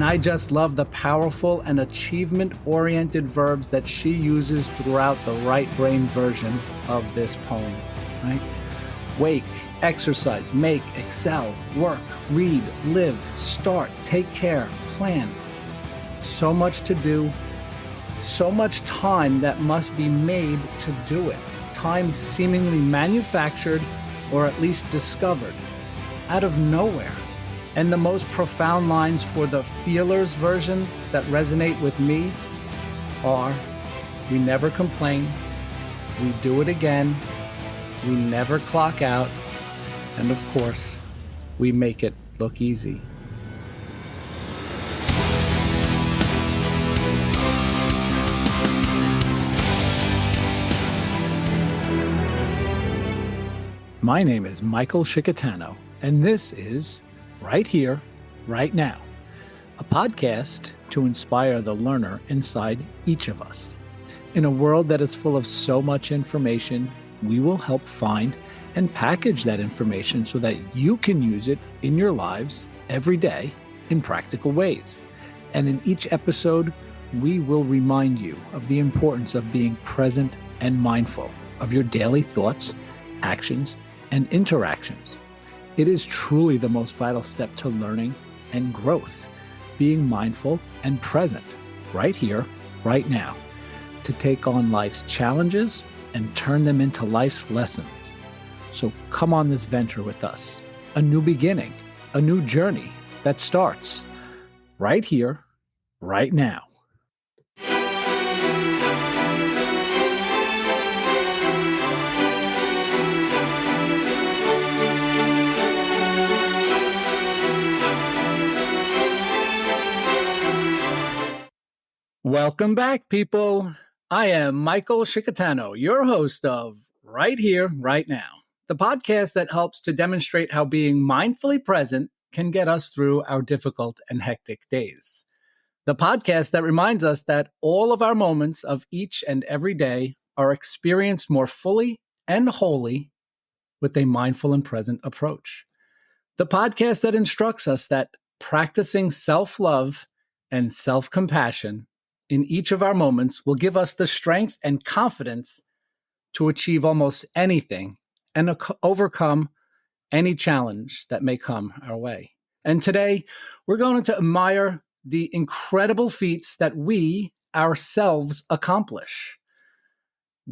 And I just love the powerful and achievement-oriented verbs that she uses throughout the right brain version of this poem, right? Wake, exercise, make, excel, work, read, live, start, take care, plan. So much to do, so much time that must be made to do it. Time seemingly manufactured or at least discovered out of nowhere. And the most profound lines for the feelers version that resonate with me are, we never complain, we do it again, we never clock out, and of course, we make it look easy. My name is Michael Shikatano, and this is Right Here, Right Now, a podcast to inspire the learner inside each of us. In a world that is full of so much information, we will help find and package that information so that you can use it in your lives every day in practical ways. And in each episode, we will remind you of the importance of being present and mindful of your daily thoughts, actions, and interactions. It is truly the most vital step to learning and growth, being mindful and present right here, right now, to take on life's challenges and turn them into life's lessons. So come on this venture with us, a new beginning, a new journey that starts right here, right now. Welcome back, people. I am Michael Shikatano, your host of Right Here, Right Now, the podcast that helps to demonstrate how being mindfully present can get us through our difficult and hectic days. The podcast that reminds us that all of our moments of each and every day are experienced more fully and wholly with a mindful and present approach. The podcast that instructs us that practicing self-love and self-compassion in each of our moments will give us the strength and confidence to achieve almost anything and overcome any challenge that may come our way. And today, we're going to admire the incredible feats that we ourselves accomplish,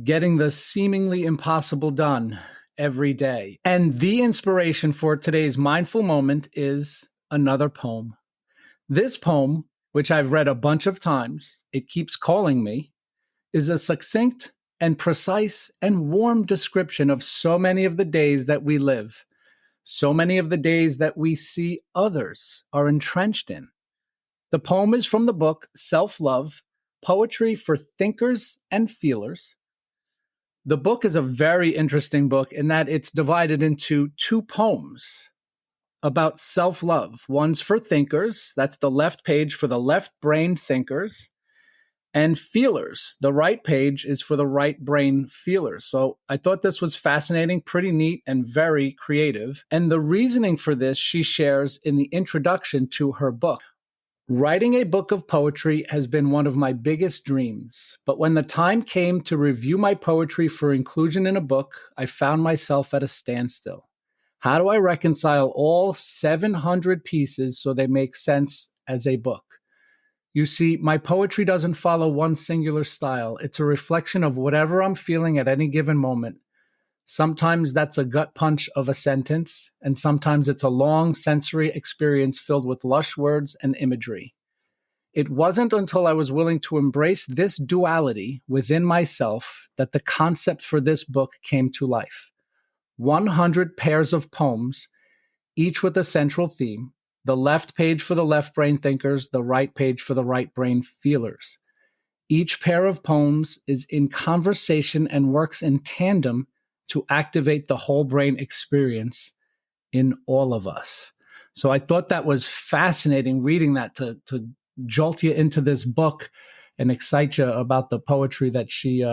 getting the seemingly impossible done every day. And the inspiration for today's mindful moment is another poem. This poem, which I've read a bunch of times, it keeps calling me, is a succinct and precise and warm description of so many of the days that we live, so many of the days that we see others are entrenched in. The poem is from the book Self-Love, Poetry for Thinkers and Feelers. The book is a very interesting book in that it's divided into two poems about self-love. One's for thinkers, that's the left page for the left brain thinkers, and feelers. The right page is for the right brain feelers. So I thought this was fascinating, pretty neat, and very creative. And the reasoning for this she shares in the introduction to her book. Writing a book of poetry has been one of my biggest dreams, but when the time came to review my poetry for inclusion in a book, I found myself at a standstill. How do I reconcile all 700 pieces so they make sense as a book? You see, my poetry doesn't follow one singular style. It's a reflection of whatever I'm feeling at any given moment. Sometimes that's a gut punch of a sentence, and sometimes it's a long sensory experience filled with lush words and imagery. It wasn't until I was willing to embrace this duality within myself that the concept for this book came to life. 100 pairs of poems, each with a central theme, the left page for the left brain thinkers, the right page for the right brain feelers. Each pair of poems is in conversation and works in tandem to activate the whole brain experience in all of us. So I thought that was fascinating reading that to jolt you into this book and excite you about the poetry that she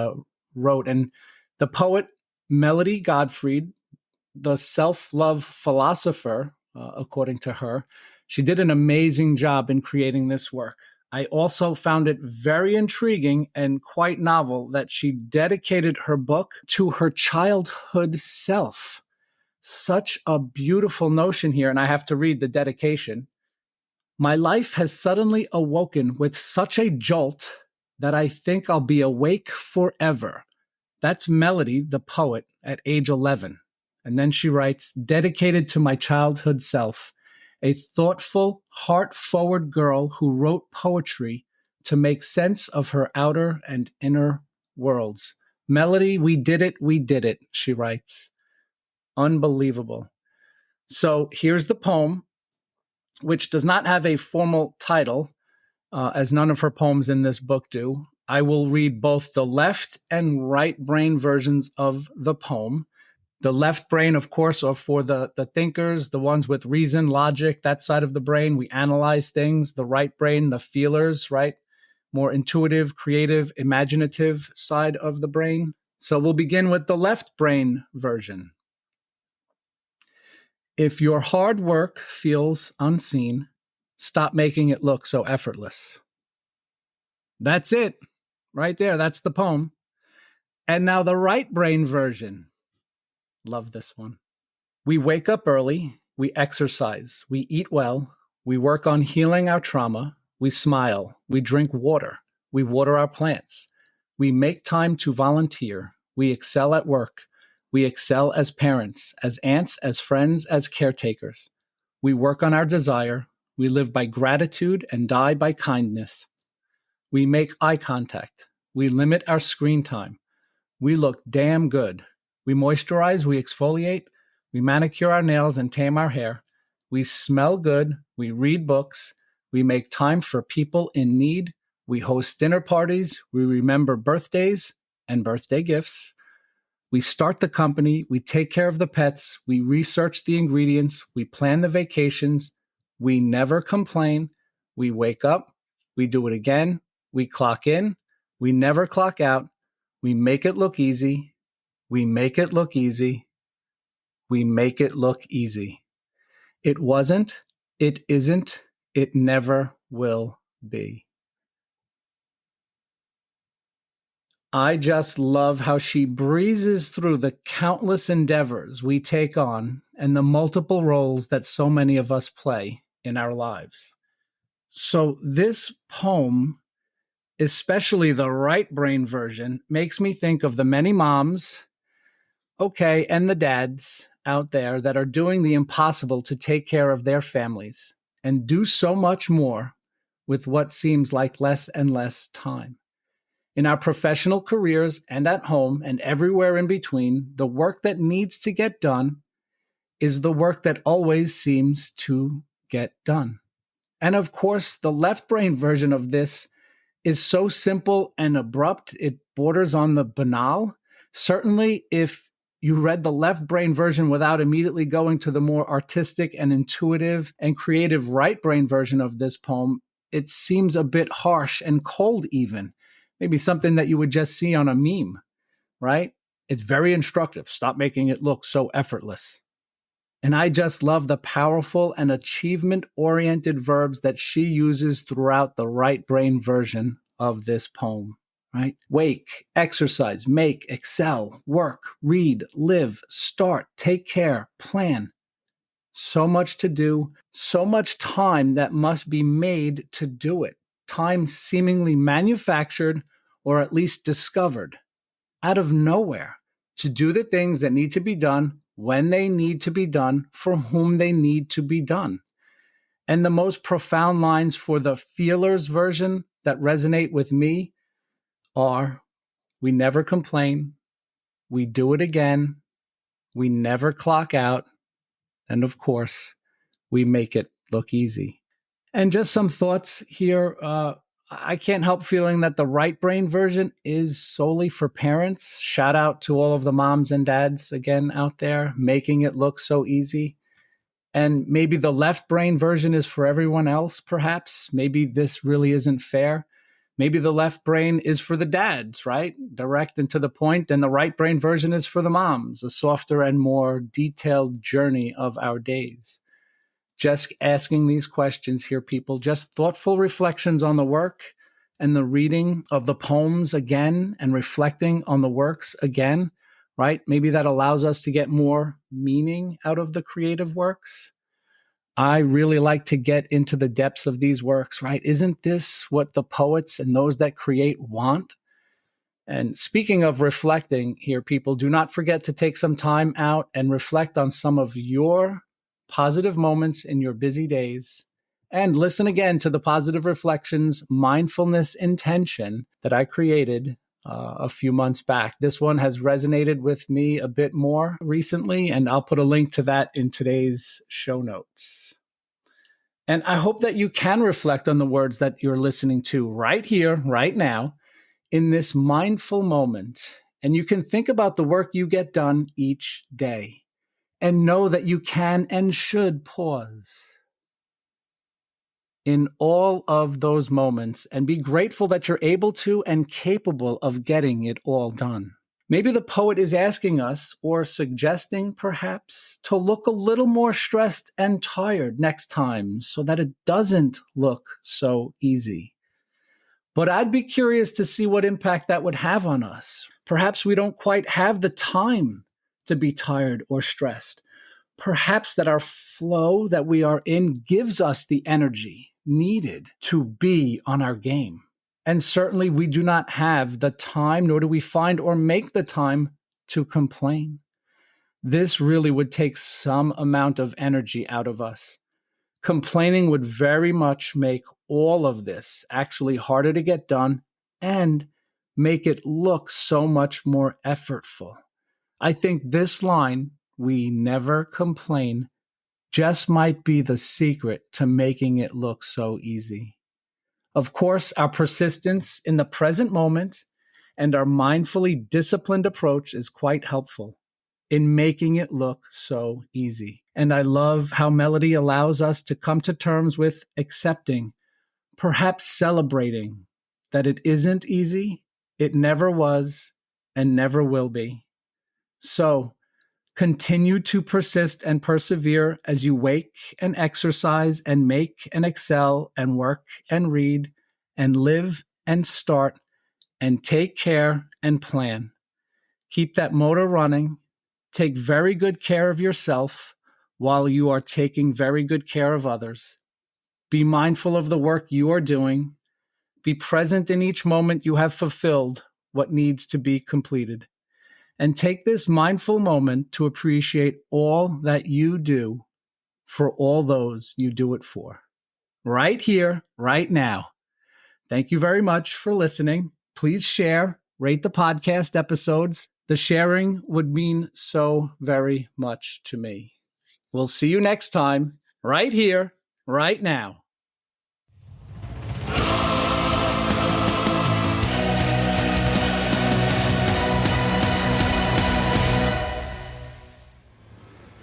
wrote. And the poet Melody Godfred, the self-love philosopher, according to her, She did an amazing job in creating this work. I also found it very intriguing and quite novel that she dedicated her book to her childhood self. Such a beautiful notion here, and I have to read the dedication. My life has suddenly awoken with such a jolt that I think I'll be awake forever. That's Melody, the poet, at age 11. And then she writes, dedicated to my childhood self, a thoughtful, heart-forward girl who wrote poetry to make sense of her outer and inner worlds. Melody, we did it, she writes. Unbelievable. So here's the poem, which does not have a formal title, as none of her poems in this book do. I will read both the left and right brain versions of the poem. The left brain, of course, are for the thinkers, the ones with reason, logic, that side of the brain. We analyze things. The right brain, the feelers, right? More intuitive, creative, imaginative side of the brain. So we'll begin with the left brain version. If your hard work feels unseen, stop making it look so effortless. That's it. Right there. That's the poem. And now the right brain version. Love this one. We wake up early. We exercise. We eat well. We work on healing our trauma. We smile. We drink water. We water our plants. We make time to volunteer. We excel at work. We excel as parents, as aunts, as friends, as caretakers. We work on our desire. We live by gratitude and die by kindness. We make eye contact. We limit our screen time. We look damn good. We moisturize, we exfoliate, we manicure our nails and tame our hair. We smell good. We read books. We make time for people in need. We host dinner parties. We remember birthdays and birthday gifts. We start the company. We take care of the pets. We research the ingredients. We plan the vacations. We never complain. We wake up. We do it again. We clock in. We never clock out. We make it look easy. We make it look easy. We make it look easy. It wasn't. It isn't. It never will be. I just love how she breezes through the countless endeavors we take on and the multiple roles that so many of us play in our lives. So this poem, especially the right brain version, makes me think of the many moms, and the dads out there that are doing the impossible to take care of their families and do so much more with what seems like less and less time. In our professional careers and at home and everywhere in between, the work that needs to get done is the work that always seems to get done. And of course, the left brain version of this is so simple and abrupt, it borders on the banal. Certainly, if you read the left brain version without immediately going to the more artistic and intuitive and creative right brain version of this poem, it seems a bit harsh and cold even. Maybe something that you would just see on a meme, right? It's very instructive. Stop making it look so effortless. And I just love the powerful and achievement-oriented verbs that she uses throughout the right brain version of this poem, right? Wake, exercise, make, excel, work, read, live, start, take care, plan. So much to do, so much time that must be made to do it. Time seemingly manufactured or at least discovered out of nowhere to do the things that need to be done when they need to be done for whom they need to be done. And the most profound lines for the feelers version that resonate with me are, we never complain, we do it again, we never clock out, and of course, we make it look easy. And just some thoughts here. I can't help feeling that the right brain version is solely for parents. Shout out to all of the moms and dads again out there, making it look so easy. And maybe the left brain version is for everyone else, perhaps. Maybe this really isn't fair. Maybe the left brain is for the dads, right? Direct and to the point. And the right brain version is for the moms, a softer and more detailed journey of our days. Just asking these questions here, people, just thoughtful reflections on the work and the reading of the poems again and reflecting on the works again, right? Maybe that allows us to get more meaning out of the creative works. I really like to get into the depths of these works, right? Isn't this what the poets and those that create want? And speaking of reflecting here, people, do not forget to take some time out and reflect on some of your positive moments in your busy days. And listen again to the Positive Reflections Mindfulness Intention that I created a few months back. This one has resonated with me a bit more recently, and I'll put a link to that in today's show notes. And I hope that you can reflect on the words that you're listening to right here, right now, in this mindful moment. And you can think about the work you get done each day and know that you can and should pause in all of those moments and be grateful that you're able to and capable of getting it all done. Maybe the poet is asking us, or suggesting perhaps, to look a little more stressed and tired next time so that it doesn't look so easy. But I'd be curious to see what impact that would have on us. Perhaps we don't quite have the time to be tired or stressed. Perhaps that our flow that we are in gives us the energy needed to be on our game. And certainly we do not have the time, nor do we find or make the time to complain. This really would take some amount of energy out of us. Complaining would very much make all of this actually harder to get done and make it look so much more effortful. I think this line, "we never complain," just might be the secret to making it look so easy. Of course, our persistence in the present moment and our mindfully disciplined approach is quite helpful in making it look so easy. And I love how melody allows us to come to terms with accepting, perhaps celebrating, that it isn't easy, it never was, and never will be. So continue to persist and persevere as you wake and exercise and make and excel and work and read and live and start and take care and plan. Keep that motor running. Take very good care of yourself while you are taking very good care of others. Be mindful of the work you are doing. Be present in each moment you have fulfilled what needs to be completed. And take this mindful moment to appreciate all that you do for all those you do it for. Right here, right now. Thank you very much for listening. Please share, rate the podcast episodes. The sharing would mean so very much to me. We'll see you next time, right here, right now.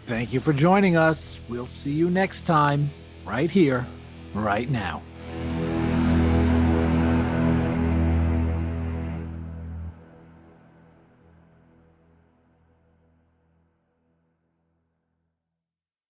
Thank you for joining us. We'll see you next time, right here, right now.